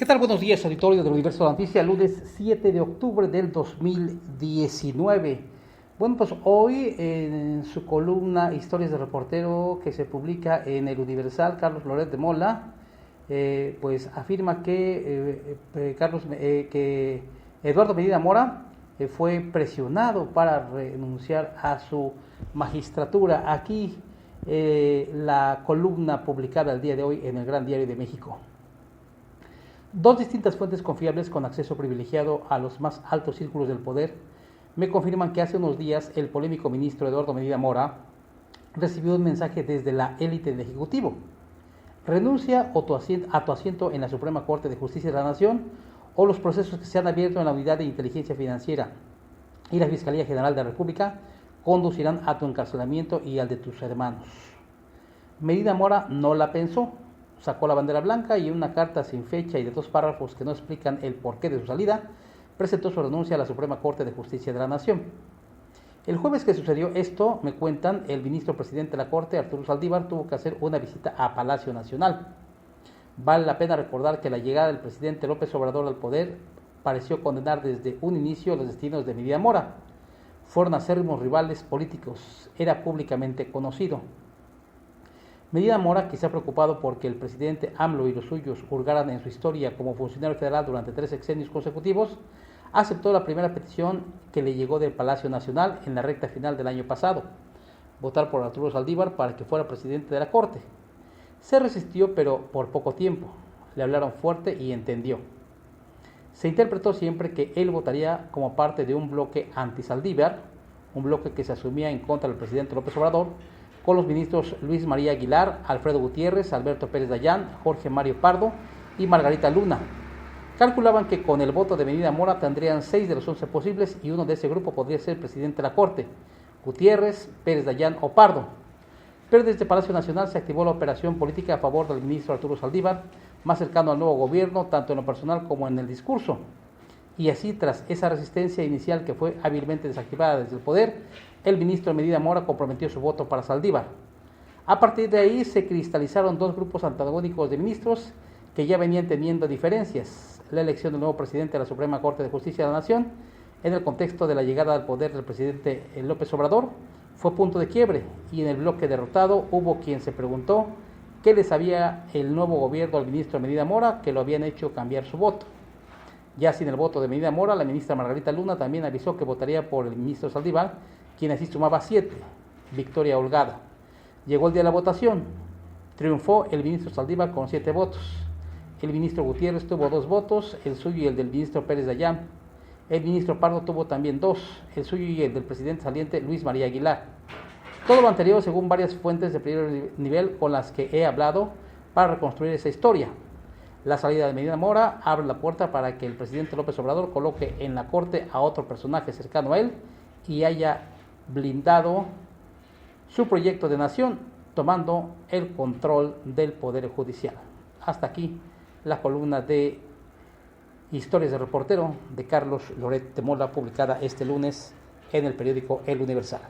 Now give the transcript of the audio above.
¿Qué tal? Buenos días, auditorio del Universo de la Noticia, lunes 7 de octubre del 2019. Bueno, pues hoy en su columna Historias de Reportero que se publica en el Universal, Carlos Loret de Mola, pues afirma que Eduardo Medina Mora fue presionado para renunciar a su magistratura. Aquí la columna publicada el día de hoy en el Gran Diario de México. Dos distintas fuentes confiables con acceso privilegiado a los más altos círculos del poder me confirman que hace unos días el polémico ministro Eduardo Medina Mora recibió un mensaje desde la élite del Ejecutivo. Renuncia a tu asiento en la Suprema Corte de Justicia de la Nación o los procesos que se han abierto en la Unidad de Inteligencia Financiera y la Fiscalía General de la República conducirán a tu encarcelamiento y al de tus hermanos. Medina Mora no la pensó. Sacó la bandera blanca y en una carta sin fecha y de 2 párrafos que no explican el porqué de su salida, presentó su renuncia a la Suprema Corte de Justicia de la Nación. El jueves que sucedió esto, me cuentan, el ministro presidente de la Corte, Arturo Saldívar, tuvo que hacer una visita a Palacio Nacional. Vale la pena recordar que la llegada del presidente López Obrador al poder pareció condenar desde un inicio los destinos de Medina Mora. Fueron acérrimos rivales políticos, era públicamente conocido. Medina Mora, quizá preocupado porque el presidente AMLO y los suyos hurgaran en su historia como funcionario federal durante 3 sexenios consecutivos, aceptó la primera petición que le llegó del Palacio Nacional en la recta final del año pasado, votar por Arturo Saldívar para que fuera presidente de la Corte. Se resistió, pero por poco tiempo. Le hablaron fuerte y entendió. Se interpretó siempre que él votaría como parte de un bloque anti-Saldívar, un bloque que se asumía en contra del presidente López Obrador, con los ministros Luis María Aguilar, Alfredo Gutiérrez, Alberto Pérez Dayán, Jorge Mario Pardo y Margarita Luna. Calculaban que con el voto de Medina Mora tendrían 6 de los 11 posibles y uno de ese grupo podría ser presidente de la Corte, Gutiérrez, Pérez Dayán o Pardo. Pero desde Palacio Nacional se activó la operación política a favor del ministro Arturo Saldívar, más cercano al nuevo gobierno, tanto en lo personal como en el discurso. Y así, tras esa resistencia inicial que fue hábilmente desactivada desde el poder, el ministro Medina Mora comprometió su voto para Saldívar. A partir de ahí se cristalizaron dos grupos antagónicos de ministros que ya venían teniendo diferencias. La elección del nuevo presidente de la Suprema Corte de Justicia de la Nación, en el contexto de la llegada al poder del presidente López Obrador, fue punto de quiebre, y en el bloque derrotado hubo quien se preguntó qué le sabía el nuevo gobierno al ministro Medina Mora que lo habían hecho cambiar su voto. Ya sin el voto de Medina Mora, la ministra Margarita Luna también avisó que votaría por el ministro Saldívar, quien así sumaba 7, victoria holgada. Llegó el día de la votación, triunfó el ministro Saldívar con 7 votos, el ministro Gutiérrez tuvo 2 votos, el suyo y el del ministro Pérez Dayán, el ministro Pardo tuvo también 2, el suyo y el del presidente saliente Luis María Aguilar. Todo lo anterior según varias fuentes de primer nivel con las que he hablado para reconstruir esa historia. La salida de Medina Mora abre la puerta para que el presidente López Obrador coloque en la Corte a otro personaje cercano a él y haya blindado su proyecto de nación, tomando el control del Poder Judicial. Hasta aquí la columna de Historias de Reportero de Carlos Loret de Mola, publicada este lunes en el periódico El Universal.